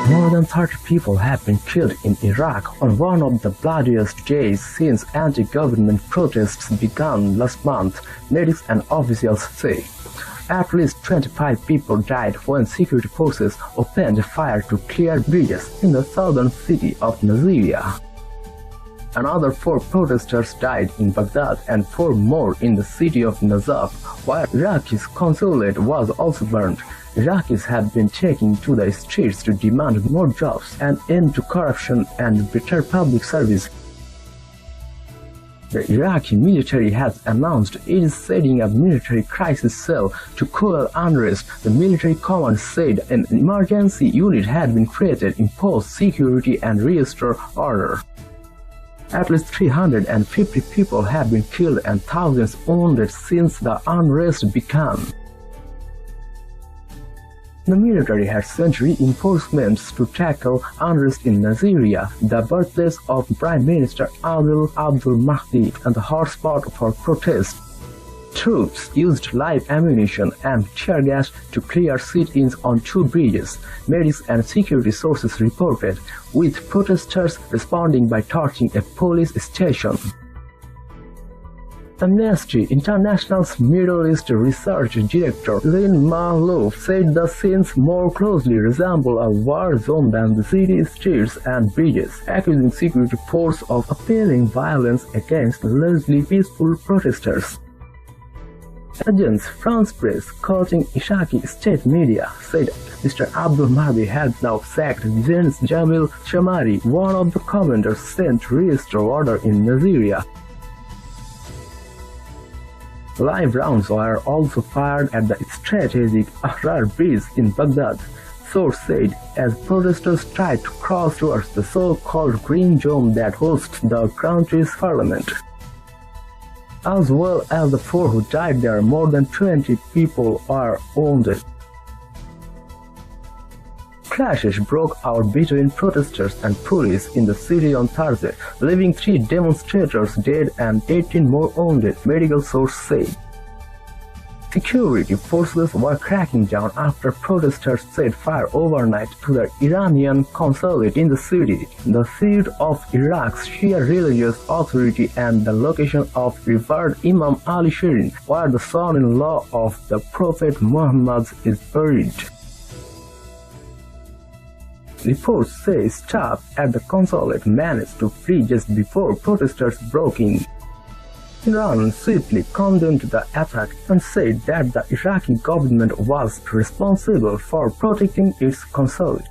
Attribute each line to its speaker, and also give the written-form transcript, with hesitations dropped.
Speaker 1: More than 30 people have been killed in Iraq on one of the bloodiest days since anti-government protests began last month, medics and officials say. At least 25 people died when security forces opened fire to clear bridges in the southern city of Nasiriya. Another 4 protesters died in Baghdad and 4 more in the city of Najaf, while Iraqi's consulate was also burned. Iraqis have been taking to the streets to demand more jobs, an end to corruption, and better public service. The Iraqi military has announced it is setting up a military crisis cell to quell unrest. The military command said an emergency unit had been created, impose security, and restore order. At least 350 people have been killed and thousands wounded since the unrest began. The military has sent reinforcements to tackle unrest in Nasiriya, the birthplace of Prime Minister Abdul Mahdi and the hotspot for protests. Troops used live ammunition and tear gas to clear sit-ins on 2 bridges, medics and security sources reported, with protesters responding by torching a police station. Amnesty International's Middle East Research Director Lynn Malouf said the scenes more closely resemble a war zone than the city streets and bridges, accusing security forces of appealing violence against allegedly peaceful protesters. Agence France Press, quoting Iraqi state media, said Mr. Abdul Mahdi had now sacked General Jamil Shamari, one of the commanders sent to restore order in Nasiriya. Live rounds were also fired at the strategic Ahrar Bridge in Baghdad, source said, as protesters tried to cross towards the so-called green zone that hosts the country's parliament. As well as the 4 who died there, more than 20 people are wounded. Clashes broke out between protesters and police in the city on Thursday, leaving 3 demonstrators dead and 18 more wounded, medical sources say. Security forces were cracking down after protesters set fire overnight to the Iranian consulate in the city, the seat of Iraq's Shia religious authority and the location of revered Imam Ali Shirin, where the son-in-law of the Prophet Muhammad is buried. Reports say staff at the consulate managed to flee just before protesters broke in. Iran swiftly condemned the attack and said that the Iraqi government was responsible for protecting its consulate.